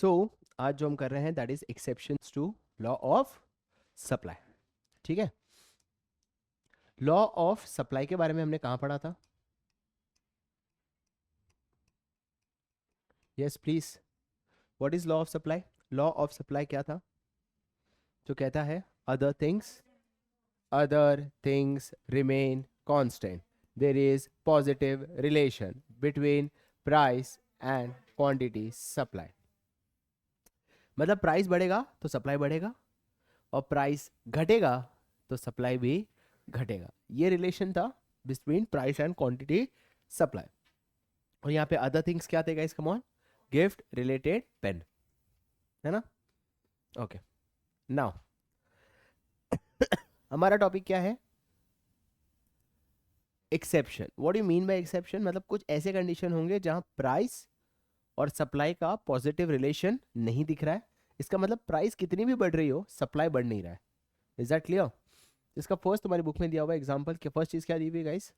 आज जो हम कर रहे हैं that is exceptions to law of supply. ठीक है. लॉ ऑफ सप्लाई के बारे में हमने कहाँ पढ़ा था? Yes please. What is law of supply? Law of supply क्या था? जो कहता है other things remain constant. There is positive relation between price and quantity supply. मतलब प्राइस बढ़ेगा तो सप्लाई बढ़ेगा और प्राइस घटेगा तो सप्लाई भी घटेगा. ये रिलेशन था between price and quantity supply. और यहाँ पे अदर थिंग्स क्या थे guys? Come on. Gift related pen, है ना? ओके. नाउ हमारा टॉपिक क्या है? Exception. What do mean by exception? मतलब कुछ ऐसे कंडीशन होंगे जहां प्राइस और सप्लाई का पॉजिटिव रिलेशन नहीं दिख रहा है. इसका मतलब प्राइस कितनी भी बढ़ रही हो, सप्लाई बढ़ नहीं रहा है. Is that clear? इसका फर्स्ट तुम्हारी बुक में दिया हुआ एग्जांपल के फर्स्ट चीज क्या दी हुई गाइस?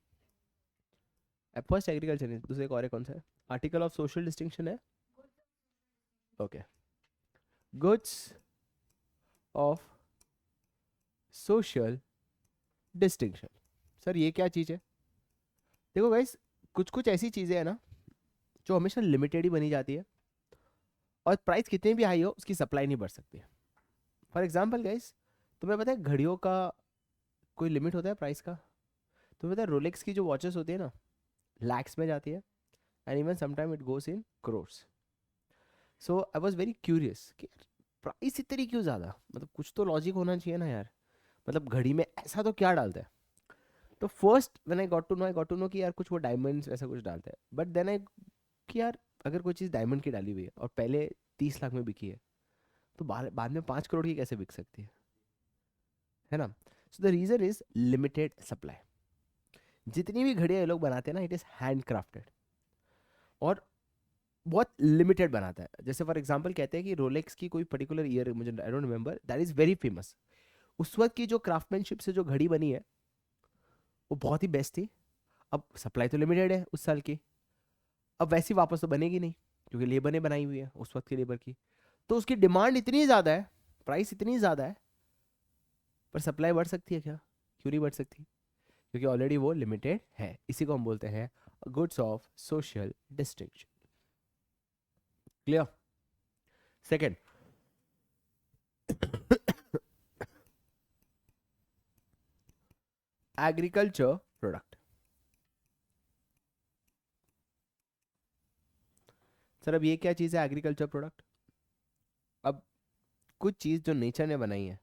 फर्स्ट एग्रीकल्चर है, दूसरे को और कौन सा है? आर्टिकल ऑफ सोशल डिस्टिंक्शन है. Okay. Goods of social distinction. Sir ये क्या चीज है? देखो गाइस, कुछ कुछ ऐसी चीजें हैं ना जो हमेशा लिमिटेड ही बनी जाती है और प्राइस कितनी भी हाई हो उसकी सप्लाई नहीं बढ़ सकती. फॉर एग्जाम्पल गाइस, तुम्हें पता है घड़ियों का कोई लिमिट होता है प्राइस का? तुम्हें पता है रोलेक्स की जो वॉचेस होती है ना, लैक्स में जाती है and even sometime it goes in crores. So I was very curious कि प्राइस इतनी क्यों ज़्यादा? मतलब कुछ तो लॉजिक होना चाहिए ना यार. मतलब घड़ी में ऐसा तो क्या डालता है? तो first when I got to know कि यार कुछ वो डायमंड्स ऐसा कुछ डालता है. बट देन आई कि यार अगर कोई चीज़ डायमंड की डाली हुई है और पहले 30 लाख में बिकी है तो बाद में 5 करोड़ की कैसे बिक सकती है ना? So the reason is limited supply. जितनी भी घड़ियां ये लोग बनाते हैं ना, इट इज हैंड क्राफ्टेड और बहुत लिमिटेड बनाता है. जैसे फॉर एग्जांपल कहते हैं कि रोलेक्स की कोई पर्टिकुलर ईयर, मुझे I don't remember, that is very famous. उस वक्त की जो क्राफ्टमैनशिप से जो घड़ी बनी है वो बहुत ही बेस्ट थी. अब सप्लाई तो लिमिटेड है उस साल की, अब वैसी वापस तो बनेगी नहीं क्योंकि लेबर ने बनाई हुई है उस वक्त की लेबर की. तो उसकी डिमांड इतनी ज़्यादा है, प्राइस इतनी ज़्यादा है, पर सप्लाई बढ़ सकती है क्या? क्यों नहीं बढ़ सकती? क्योंकि ऑलरेडी वो लिमिटेड है. इसी को हम बोलते हैं goods of social distinction. Clear? Second, agriculture product. Sir अब ये क्या चीज़ है एग्रीकल्चर प्रोडक्ट? अब कुछ चीज़ जो नेचर ने बनाई है,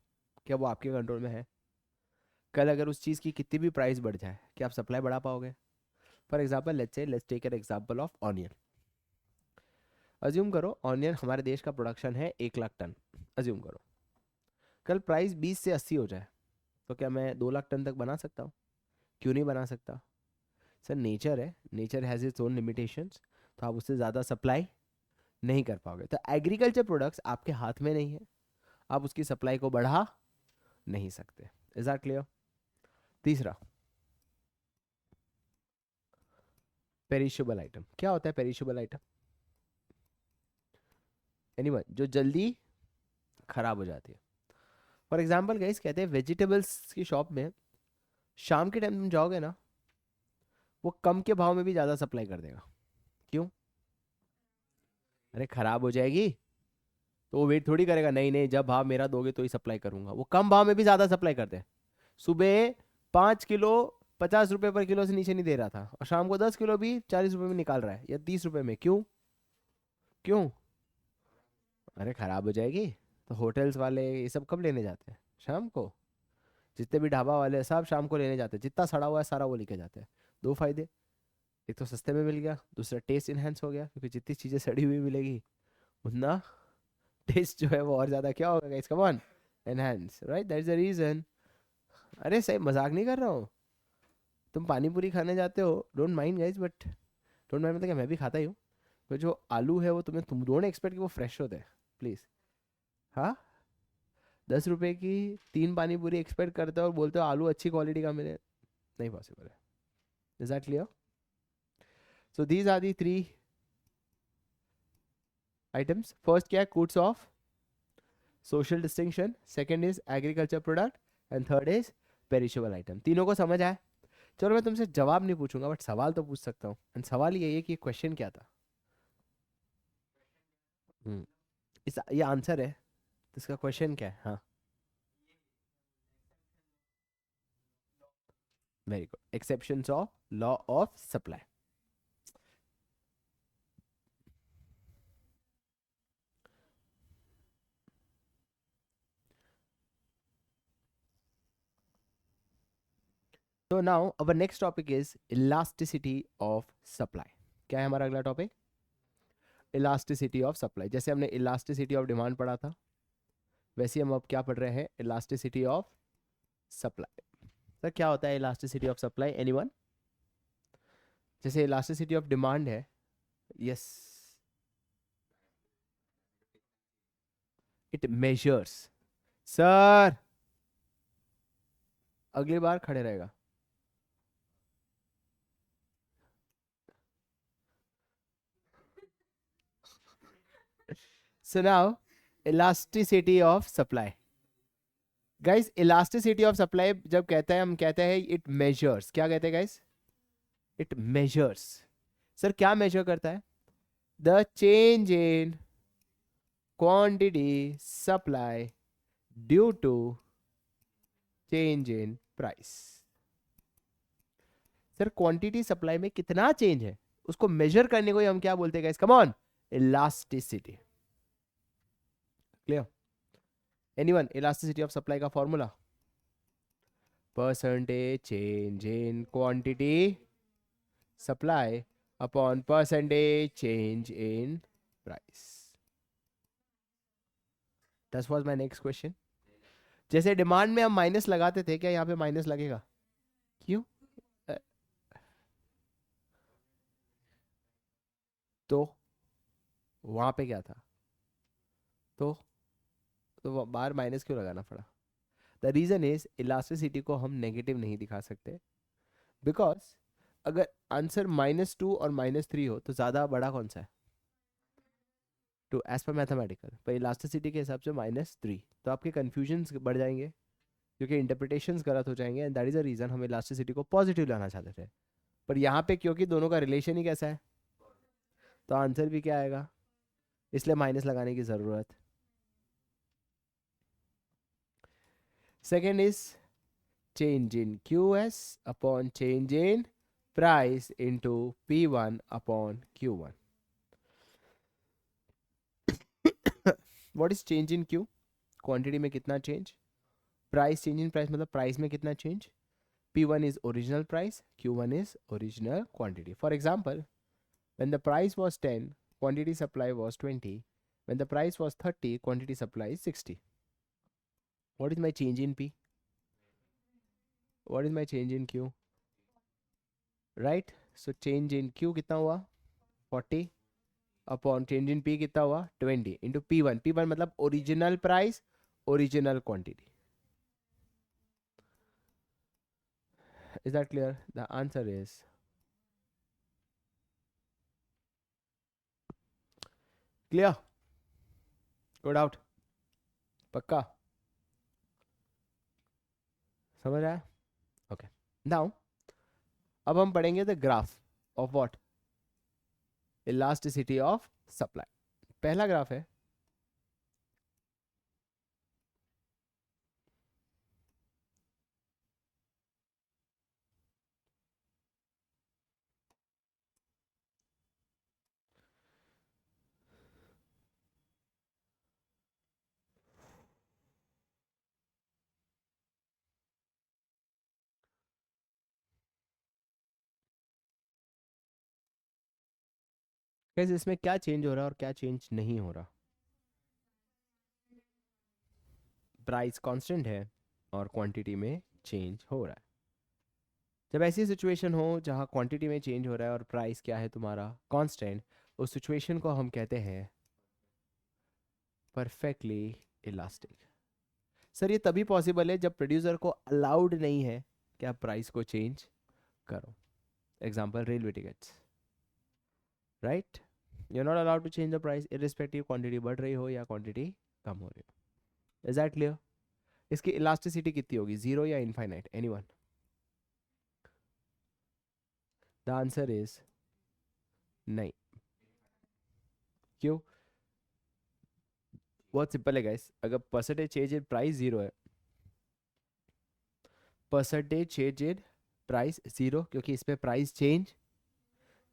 क्या वो आपके कंट्रोल में है? कल अगर उस चीज़ की कितनी भी प्राइस बढ़ जाए, क्या आप सप्लाई बढ़ा पाओगे? For example let's take an example of onion. Assume करो ऑनियन हमारे देश का प्रोडक्शन है 1 लाख टन. अज्यूम करो कल प्राइस 20 से 80 हो जाए तो क्या मैं 2 लाख टन तक बना सकता हूँ? क्यों नहीं बना सकता? सर नेचर है, nature has its own limitations. तो आप उससे ज़्यादा सप्लाई नहीं कर पाओगे. तो एग्रीकल्चर प्रोडक्ट्स आपके हाथ में नहीं है, आप उसकी सप्लाई को बढ़ा नहीं सकते. Is that clear? तीसरा, पेरिशेबल आइटम. क्या होता है पेरिशेबल आइटम? एनीवन जो जल्दी खराब हो जाती है. फॉर एग्जाम्पल गाइस कहते हैं वेजिटेबल्स की शॉप में शाम के टाइम तुम जाओगे ना, वो कम के भाव में भी ज़्यादा सप्लाई कर देगा. क्यों? अरे खराब हो जाएगी तो वो वेट थोड़ी करेगा. नहीं नहीं, जब भाव मेरा दोगे तो ही सप्लाई करूंगा. वो कम भाव में भी ज़्यादा सप्लाई करते हैं. सुबह 5 किलो 50 रुपए पर किलो से नीचे नहीं दे रहा था और शाम को 10 किलो भी 40 रुपए में निकाल रहा है या 30 रुपए में. क्यों? क्यों? अरे खराब हो जाएगी. तो होटल्स वाले ये सब कब लेने जाते हैं? शाम को. जितने भी ढाबा वाले हैं, सब शाम को लेने जाते हैं. जितना सड़ा हुआ है सारा वो लेके जाते हैं. दो फायदे, एक तो सस्ते में मिल गया, दूसरा टेस्ट इनहेंस हो गया क्योंकि जितनी चीज़ें सड़ी हुई मिलेगी उतना टेस्ट जो है वो और ज़्यादा क्या होगा इसका one enhance. Right, that is the reason. अरे सही मजाक नहीं कर रहा हूँ. तुम पानी पूरी खाने जाते हो, don't mind guys, but don't mind मतलब कि मैं भी खाता ही हूँ. तो जो आलू है वो तुम डोंट एक्सपेक्ट कि वो फ्रेश होते हैं प्लीज़. हाँ, 10 रुपए की 3 पानी पूरी एक्सपेक्ट करते हो और बोलते हो आलू अच्छी क्वालिटी का मिले. नहीं पॉसिबल है. Is that clear? So these are the 3 items. First क्या है, goods of social distinction, second is agriculture product and third is perishable item. तीनों को समझ आया. चलो मैं तुमसे जवाब नहीं पूछूंगा बट सवाल तो पूछ सकता हूँ. एंड सवाल ये है कि क्वेश्चन क्या था. इस ये आंसर है तो इसका क्वेश्चन क्या है. हाँ, very good. Exceptions of law of supply. तो now our next topic is elasticity of supply. क्या है हमारा अगला टॉपिक? Elasticity of supply. जैसे हमने इलास्टिसिटी ऑफ डिमांड पढ़ा था वैसे हम अब क्या पढ़ रहे हैं, इलास्टिसिटी ऑफ सप्लाई. सर क्या होता है इलास्टिसिटी ऑफ सप्लाई, एनीवन? जैसे इलास्टिसिटी ऑफ डिमांड है. Yes, it measures. सर अगली बार खड़े रहेगा. So now, elasticity of supply. Guys, elasticity of supply जब कहते हैं हम कहते हैं it measures. क्या कहते हैं guys? It measures. सर क्या measure करता है? The change in quantity supply due to change in price. Sir quantity supply में कितना चेंज है उसको मेजर करने को ही हम क्या बोलते हैं guys? Come on, elasticity. Clear? Anyone? Elasticity of supply का formula, percentage change in quantity supply upon percentage change in price. That was my next question. जैसे डिमांड में हम माइनस लगाते थे, क्या यहाँ पे माइनस लगेगा? क्यों? तो वहां पे क्या था? तो बाहर माइनस क्यों लगाना पड़ा? द रीजन इज इलास्टिसिटी को हम नेगेटिव नहीं दिखा सकते बिकॉज अगर आंसर -2 और -3 हो तो ज्यादा बड़ा कौन सा है? Two, as per mathematical. पर इलास्टिसिटी के हिसाब से -3, तो आपके कंफ्यूजन बढ़ जाएंगे क्योंकि इंटरप्रिटेशंस गलत हो जाएंगे. And that is the reason हम इलास्टिसिटी को पॉजिटिव लाना चाहते थे. पर यहाँ पे क्योंकि दोनों का रिलेशन ही कैसा है तो आंसर भी क्या आएगा, इसलिए माइनस लगाने की जरूरत. Second is change in QS upon change in price into P1 upon Q1. What is change in Q? Quantity में कितना change. Price, change in price मतलब प्राइस में कितना change. P1 is original price, Q1 is original quantity. For example, when the price was 10, quantity supply was 20. When the price was 30, quantity supply is 60. What is my change in P? What is my change in Q? Right? So change in Q कितना हुआ? 40 upon change in P कितना हुआ? 20 into P1. P1 मतलब original price, original quantity. Is that clear? The answer is clear. Good out. पक्का समझ आया? Okay. Now अब हम पढ़ेंगे the graph of what, elasticity of supply. पहला ग्राफ है कैसे, इसमें क्या चेंज हो रहा है और क्या चेंज नहीं हो रहा. प्राइस कांस्टेंट है और क्वांटिटी में चेंज हो रहा है. जब ऐसी सिचुएशन हो जहां क्वांटिटी में चेंज हो रहा है और प्राइस क्या है तुम्हारा कांस्टेंट, उस सिचुएशन को हम कहते हैं परफेक्टली इलास्टिक. सर ये तभी पॉसिबल है जब प्रोड्यूसर को अलाउड नहीं है कि आप प्राइस को चेंज करो. Example railway tickets, right? You are not allowed to change the price irrespective quantity बढ़ रही हो या क्वांटिटी कम हो रही हो। Is that clear? इसकी इलास्टिसिटी कितनी होगी, जीरो या infinite? Anyone? The answer is नहीं। क्यों? बहुत सिंपल है गाइस, अगर percentage change in price zero है, percentage change in price zero, क्योंकि इस पे प्राइस चेंज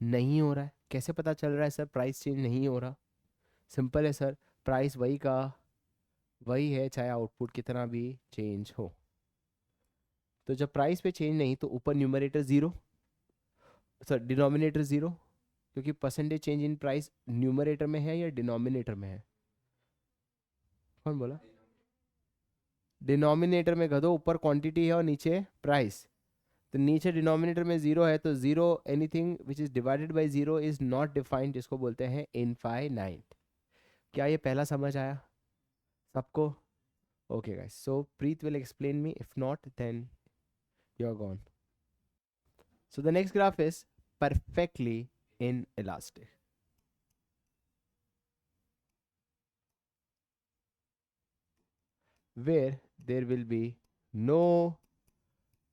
नहीं हो रहा है। कैसे पता चल रहा है सर प्राइस चेंज नहीं हो रहा? सिंपल है सर, प्राइस वही का वही है चाहे आउटपुट कितना भी चेंज हो। तो जब प्राइस पे चेंज नहीं तो ऊपर numerator zero, sir denominator zero, क्योंकि percentage change in price numerator में है या डिनोमिनेटर में है? कौन बोला? डिनोमिनेटर में गधो, ऊपर क्वांटिटी है और नीचे प्राइस। तो नीचे डिनोमिनेटर में जीरो है तो zero, anything which is divided by zero is not defined, जिसको बोलते हैं इनफाइनाइट। क्या ये पहला समझ आया सबको? Okay guys, so Preet will explain me, if not then you are gone. So the next graph is perfectly inelastic. Where there will be no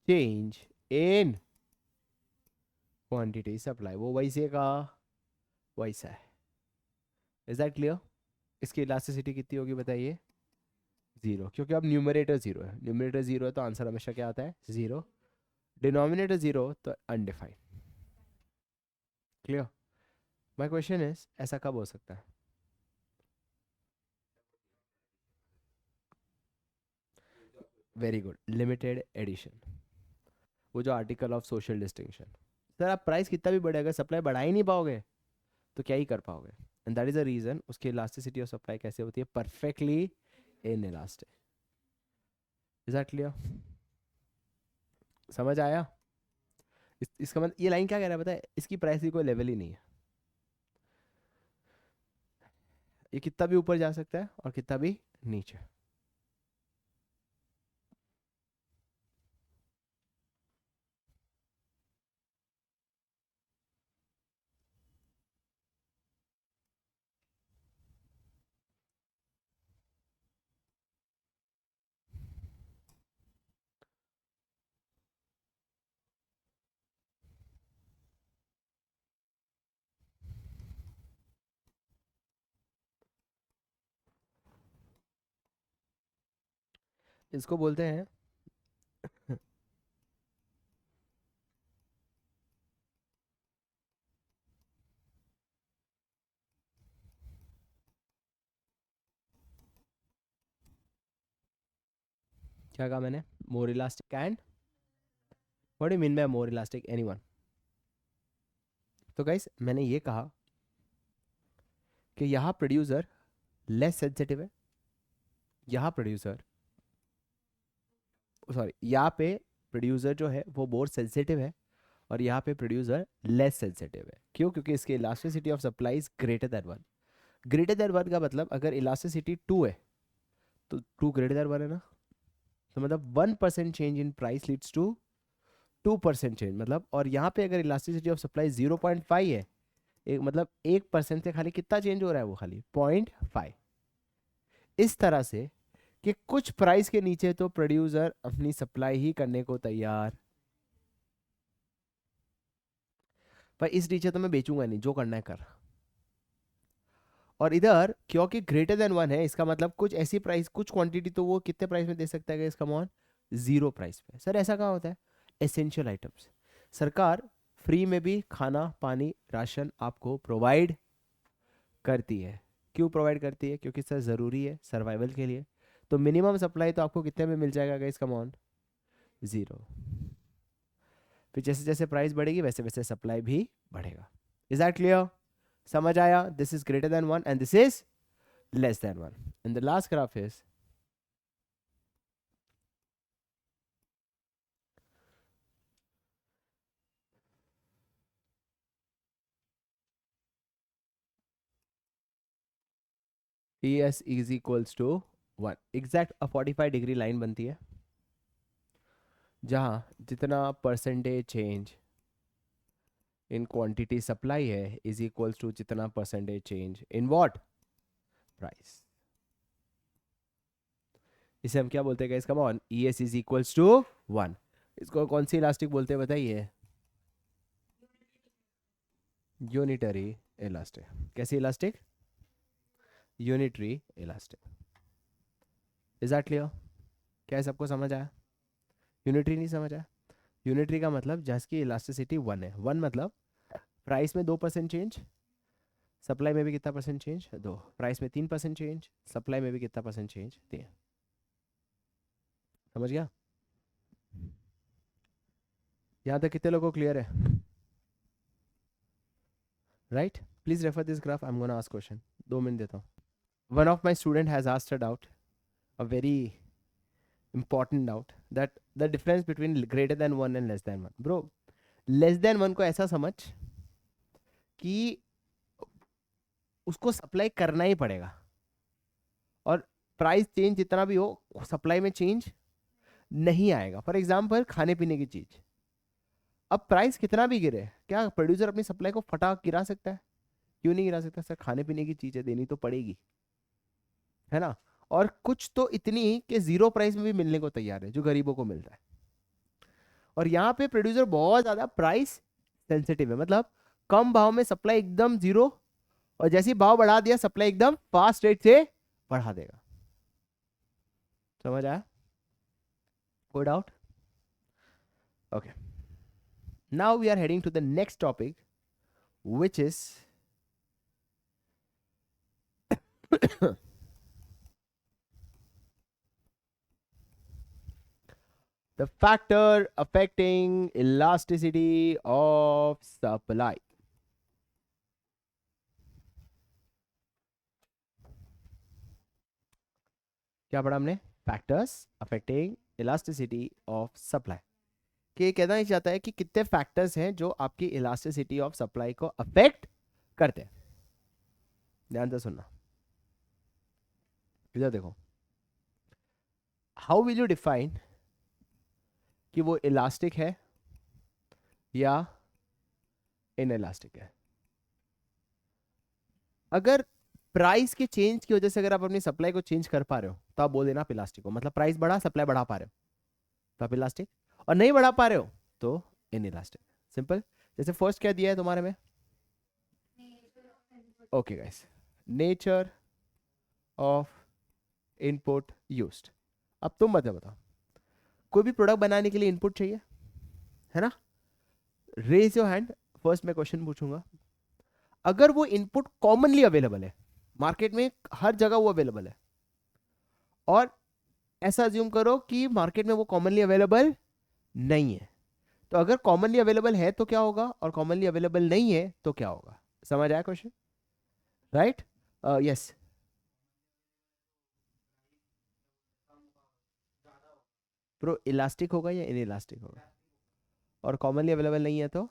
change in quantity supply, वो वैसे का वैसा है। Is that clear? इसकी elasticity कितनी होगी बताइए? Zero, क्योंकि अब न्यूमरेटर जीरो है, न्यूमरेटर जीरो है तो आंसर हमेशा क्या आता है? जीरो। डिनोमिनेटर जीरो तो undefined. Clear? My question is, ऐसा कब हो सकता है? वेरी गुड, लिमिटेड एडिशन, वो जो article of social distinction. Sir आप प्राइस कितना भी बढ़ेगा, सप्लाई बढ़ा ही नहीं पाओगे तो क्या ही कर पाओगे। And that is the reason उसकी इलास्टिसिटी ऑफ सप्लाई कैसे होती है? Perfectly inelastic. Is that clear? समझ आया? इसका मतलब ये लाइन क्या कह रहा है पता है? इसकी प्राइस की कोई लेवल ही नहीं है, ये कितना भी ऊपर जा सकता है और कितना भी नीचे। इसको बोलते हैं क्या कहा मैंने? मोर elastic and, what do mean by more elastic? Anyone? तो गाइस मैंने ये कहा कि यहाँ प्रोड्यूसर लेस सेंसिटिव है, यहाँ प्रोड्यूसर, सॉरी यहाँ पे प्रोड्यूसर जो है वो मोर सेंसिटिव है और यहाँ पे प्रोड्यूसर लेस सेंसिटिव है। क्यों? क्योंकि इसकी elasticity of supply is greater than one. Greater than one का मतलब अगर इलास्टिसिटी टू है तो टू ग्रेटर देन वन है ना, तो मतलब 1% change in price leads to 2% change, मतलब। और यहाँ पे अगर इलास्टिसिटी ऑफ सप्लाई 0.5 है, एक मतलब 1% से खाली कितना चेंज हो रहा है? वो खाली 0.5। इस तरह से कि कुछ प्राइस के नीचे तो प्रोड्यूसर अपनी सप्लाई ही करने को तैयार, पर इस नीचे तो मैं बेचूंगा नहीं, जो करना है कर। और इधर क्योंकि ग्रेटर देन वन है, इसका मतलब कुछ ऐसी प्राइस, कुछ क्वांटिटी तो वो कितने प्राइस में दे सकता है इसका मॉन? जीरो प्राइस पे। सर ऐसा कहाँ होता है? एसेंशियल आइटम्स सरकार फ्री में भी खाना पानी राशन आपको प्रोवाइड करती है। क्यों प्रोवाइड करती है? क्योंकि सर ज़रूरी है सर्वाइवल के लिए। तो मिनिमम सप्लाई तो आपको कितने में मिल जाएगा इसका मॉन? ज़ीरो। फिर जैसे जैसे प्राइस बढ़ेगी वैसे वैसे सप्लाई भी बढ़ेगा। Is that clear? समझ आया? This is greater than one and this is less than one. And the last graph is E S is equals to one. Exact 45 degree line बनती है जहाँ जितना percentage change in quantity supply है is equals to जितना percentage change in what price. इसे हम क्या बोलते हैं guys, come on, E S is equals to 1। इसको कौन सी इलास्टिक बोलते हैं बताइए? Unitary elastic. कैसी elastic? Unitary elastic. Is that clear? क्या सबको समझ आया? यूनिटरी नहीं समझ आया? यूनिटरी का मतलब जिसकी इलास्टिसिटी 1 है। 1 मतलब प्राइस में 2% चेंज, सप्लाई में भी कितना परसेंट चेंज? 2। प्राइस में 3% चेंज, सप्लाई में भी कितना परसेंट चेंज? 3। समझ गया? यहाँ तक कितने लोगों को क्लियर है? Right, please refer this graph, I am gonna ask question. 2 minute देता हूँ। One of my student has asked a doubt, a very important doubt, that the difference between greater than 1 and less than 1. Bro, less than 1 को ऐसा समझ कि उसको supply करना ही पड़ेगा, और प्राइस चेंज जितना भी हो सप्लाई में चेंज नहीं आएगा। फॉर एग्जाम्पल खाने पीने की चीज, अब प्राइस कितना भी गिरे, क्या प्रोड्यूसर अपनी सप्लाई को फटा गिरा सकता है? क्यों नहीं गिरा सकता? सर खाने पीने की चीज है, देनी तो पड़ेगी, है ना। और कुछ तो इतनी कि जीरो प्राइस में भी मिलने को तैयार है, जो गरीबों को मिल रहा है। और यहाँ पे प्रोड्यूसर बहुत ज्यादा प्राइस सेंसिटिव है, मतलब कम भाव में सप्लाई एकदम जीरो, और जैसे ही भाव बढ़ा दिया सप्लाई एकदम फास्ट रेट से बढ़ा देगा। समझ आया? कोई doubt? Okay, now we are heading to the next topic which is the factor affecting elasticity of supply. क्या पढ़ा हमने? Factors affecting elasticity of supply. कि कहना ही चाहता है कि कितने फैक्टर्स हैं जो आपकी इलास्टिसिटी ऑफ सप्लाई को अफेक्ट करते हैं। ध्यान से सुनना, इधर देखो। हाउ विल यू डिफाइन कि वो इलास्टिक है या इनइलास्टिक है? अगर प्राइस के चेंज की वजह से अगर आप अपनी सप्लाई को चेंज कर पा रहे हो तो आप बोल देना आप इलास्टिक हो, मतलब प्राइस बढ़ा सप्लाई बढ़ा पा रहे हो तो आप इलास्टिक, और नहीं बढ़ा पा रहे हो तो इनइलास्टिक। सिंपल। जैसे फर्स्ट क्या दिया है तुम्हारे में? Okay guys, nature of input used. अब तुम बताओ, कोई भी प्रोडक्ट बनाने के लिए इनपुट चाहिए, है ना? रेज योर हैंड, फर्स्ट मैं क्वेश्चन पूछूंगा। अगर वो इनपुट कॉमनली अवेलेबल है मार्केट में, हर जगह वो अवेलेबल है, और ऐसा अज्यूम करो कि मार्केट में वो कॉमनली अवेलेबल नहीं है, तो अगर कॉमनली अवेलेबल है तो क्या होगा, और कॉमनली अवेलेबल नहीं है तो क्या होगा? समझ आया question? Right, yes. Pro elastic होगा या इन इलास्टिक होगा? और कॉमनली अवेलेबल नहीं है तो?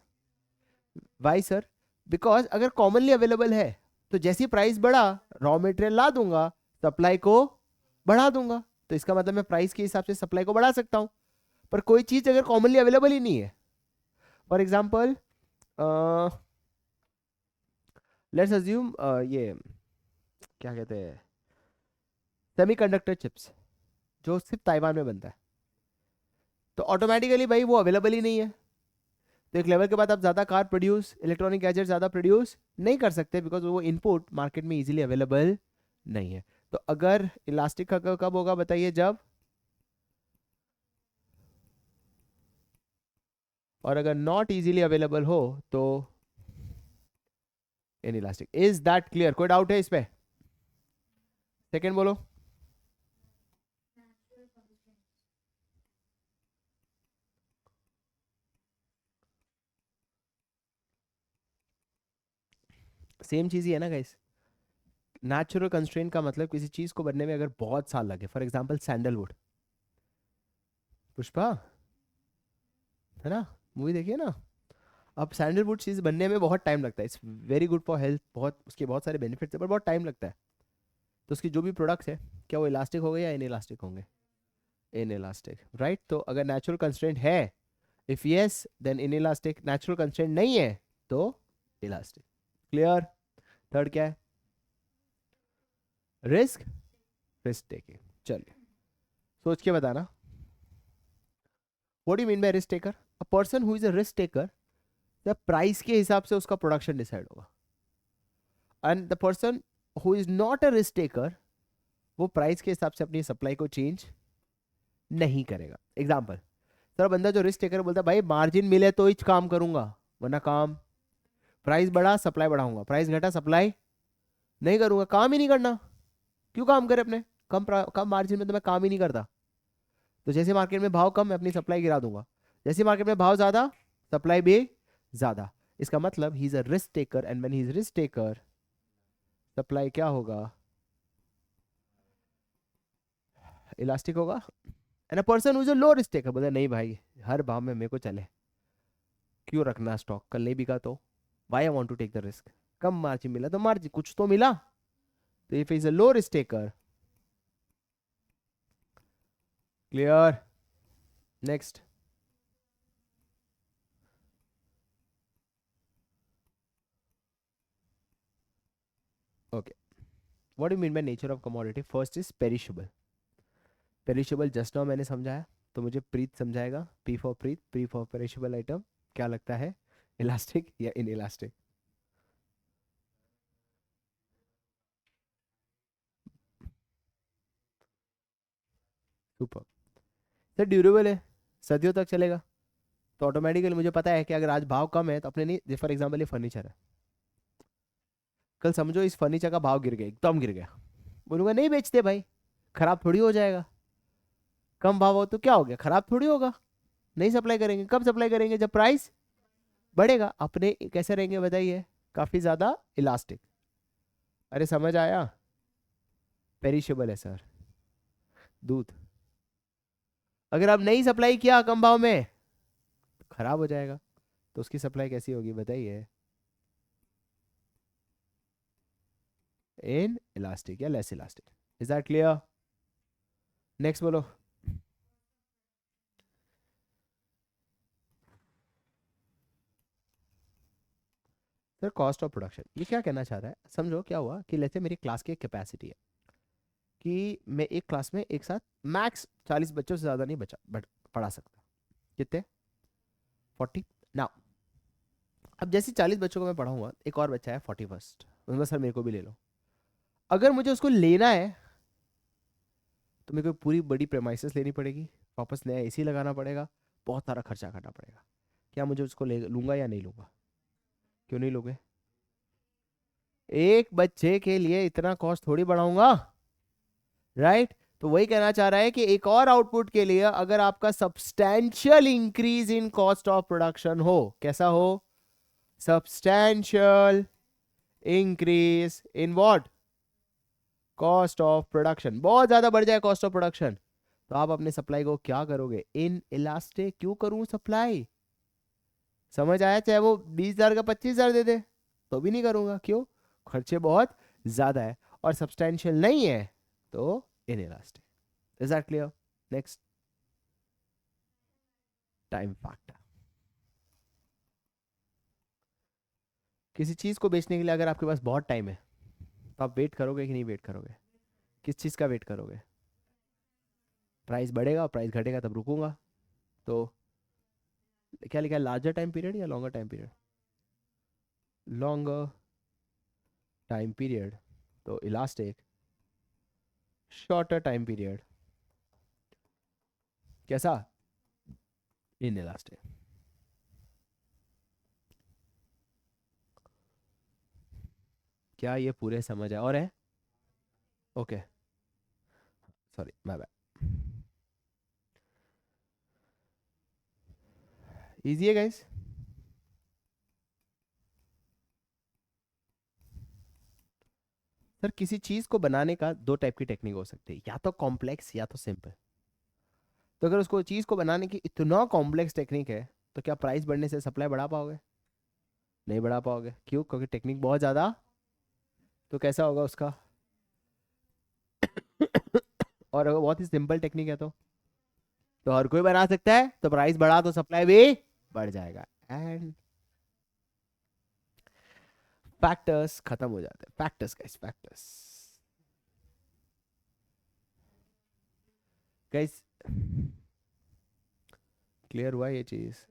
Why sir? बिकॉज अगर कॉमनली अवेलेबल है तो जैसी प्राइस बढ़ा रॉ मटेरियल ला दूंगा, सप्लाई को बढ़ा दूंगा, तो इसका मतलब मैं प्राइस के हिसाब से सप्लाई को बढ़ा सकता हूं। पर कोई चीज अगर कॉमनली अवेलेबल ही नहीं है, फॉर एग्जाम्पल लेट्स अज्यूम ये क्या कहते हैं, सेमीकंडक्टर चिप्स जो सिर्फ ताइवान में बनता है, तो ऑटोमेटिकली भाई वो अवेलेबल ही नहीं है, तो एक लेवल के बाद आप ज़्यादा कार प्रोड्यूस, इलेक्ट्रॉनिक गैजेट ज़्यादा प्रोड्यूस नहीं कर सकते, बिकॉज वो इनपुट मार्केट में इजीली अवेलेबल नहीं है। तो अगर इलास्टिक का कब होगा बताइए? जब, और अगर नॉट इजीली अवेलेबल हो तो in elastic. Is that clear? कोई डाउट है इस पे? सेकेंड बोलो। सेम चीज ही है ना गाइस। नेचुरल कंस्ट्रेंट का मतलब किसी चीज को बनने में अगर बहुत साल लगे, फॉर एग्जांपल सैंडलवुड, पुष्पा, है ना, मूवी देखिए ना। अब सैंडलवुड चीज बनने में बहुत टाइम लगता है, it's very good for health, बहुत उसके बहुत सारे बेनिफिट्स है, पर बहुत टाइम लगता है। तो उसकी जो भी प्रोडक्ट्स है, क्या वो इलास्टिक होंगे या इन इलास्टिक होंगे? Inelastic, right. तो अगर नेचुरल कंस्ट्रेंट है, if yes then inelastic, natural constraint नहीं है तो इलास्टिक। क्लियर? थर्ड क्या है? Risk risk taking. चलिए सोच के बताना, what do you mean by risk taker? A person who is a risk taker, the price के हिसाब से उसका प्रोडक्शन डिसाइड होगा, and the person who is not a risk taker, वो प्राइस के हिसाब से अपनी सप्लाई को चेंज नहीं करेगा। एग्जाम्पल, सर बंदा जो रिस्क टेकर बोलता है भाई मार्जिन मिले तो ही काम करूंगा, वरना काम, प्राइस बढ़ा सप्लाई बढ़ाऊंगा, प्राइस घटा सप्लाई नहीं करूंगा, काम ही नहीं करना। क्यों काम करे अपने? कम मार्जिन में तो मैं काम ही नहीं करता। तो जैसे मार्केट में भाव कम, मैं अपनी सप्लाई गिरा दूंगा, जैसे मार्केट में भाव ज्यादा, सप्लाई भी ज्यादा। इसका मतलब he is a risk taker, and when he is risk taker, supply क्या होगा? इलास्टिक होगा। And a person who is a low risk taker बोलता है नहीं भाई हर भाव में मेरे को चले, क्यों रखना स्टॉक, कल नहीं बिका तो, why I want to take the risk, कम मार्जिन मिला तो मार्जिन कुछ तो मिला। तो if is a low risk taker, clear? Next, okay, what do you mean by nature of commodity? First is perishable. Perishable just now मैंने समझाया, तो मुझे प्रीत समझाएगा। P for Preet, P for perishable item, क्या लगता है, इलास्टिक या inelastic? Super. Sir durable है, सदियों तक चलेगा, तो ऑटोमेटिकली मुझे पता है कि अगर आज भाव कम है तो अपने नहीं, फॉर एग्जाम्पल ये फर्नीचर है, कल समझो इस फर्नीचर का भाव गिर गया, एकदम गिर गया, बोलूंगा नहीं बेचते भाई, खराब थोड़ी हो जाएगा, कम भाव हो तो क्या हो गया, खराब थोड़ी होगा, नहीं सप्लाई करेंगे। कब सप्लाई करेंगे? जब प्राइस बढ़ेगा। अपने कैसे रहेंगे बताइए? काफी ज्यादा इलास्टिक। अरे समझ आया? पेरिशेबल है सर, दूध, अगर आप नहीं सप्लाई किया कम भाव में तो खराब हो जाएगा, तो उसकी सप्लाई कैसी होगी बताइए? इन इलास्टिक या less elastic. Is that clear? Next बोलो। सर कॉस्ट ऑफ प्रोडक्शन, ये क्या कहना चाह रहा है? समझो क्या हुआ कि लेते मेरी क्लास की कैपेसिटी है कि मैं एक क्लास में एक साथ मैक्स 40 बच्चों से ज़्यादा नहीं पढ़ा सकता। कितने? 40। नाउ अब जैसे 40 बच्चों को मैं पढ़ाऊंगा, एक और बच्चा है 41st, मतलब सर मेरे को भी ले लो। अगर मुझे उसको लेना है तो मेरे को पूरी बड़ी प्रेमाइसेस लेनी पड़ेगी, वापस नया एसी लगाना पड़ेगा, बहुत सारा खर्चा करना पड़ेगा। क्या मुझे उसको ले लूंगा या नहीं लूंगा? क्यों नहीं लोगे? एक बच्चे के लिए इतना कॉस्ट थोड़ी बढ़ाऊंगा, राइट? तो वही कहना चाह रहा है कि एक और आउटपुट के लिए अगर आपका substantial increase in cost of production हो, कैसा हो? Substantial increase in what? Cost of production, बहुत ज्यादा बढ़ जाए कॉस्ट ऑफ प्रोडक्शन, तो आप अपने सप्लाई को क्या करोगे? In elastic. क्यों करूं सप्लाई? समझ आया? चाहे वो 20,000 का 25,000 दे दे तो भी नहीं करूंगा। क्यों? खर्चे बहुत ज्यादा है और सब्सटैंशियल नहीं है, तो in elastic. Is that clear? Next, time factor. किसी चीज को बेचने के लिए अगर आपके पास बहुत टाइम है तो आप वेट करोगे कि नहीं वेट करोगे? किस चीज का वेट करोगे? प्राइस बढ़ेगा, प्राइस घटेगा तब रुकूंगा। तो क्या लिखा है, लार्जर टाइम पीरियड या longer time period? Longer time period, तो इलास्टिक। शॉर्टर टाइम पीरियड, कैसा? In elastic. क्या ये पूरे समझ है और है? Okay, sorry my bad. Easy है गाइस। सर किसी चीज को बनाने का दो टाइप की टेक्निक हो सकती है, या तो कॉम्प्लेक्स या तो सिंपल। तो अगर उसको चीज को बनाने की इतना कॉम्प्लेक्स टेक्निक है, तो क्या प्राइस बढ़ने से सप्लाई बढ़ा पाओगे? नहीं बढ़ा पाओगे। क्यों? क्योंकि टेक्निक बहुत ज्यादा। तो कैसा होगा उसका? और अगर बहुत ही सिंपल टेक्निक है तो हर कोई बना सकता है, तो प्राइस बढ़ा तो सप्लाई भी बढ़ जाएगा। एंड फैक्टर्स खत्म हो जाते हैं, factors guys, factors guys. Clear हुआ ये चीज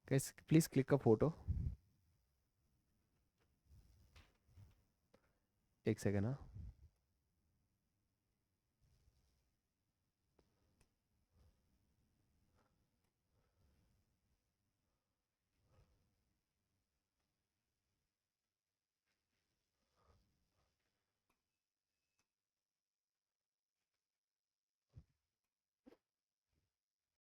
guys? Please click a photo, एक सेकेंड। हाँ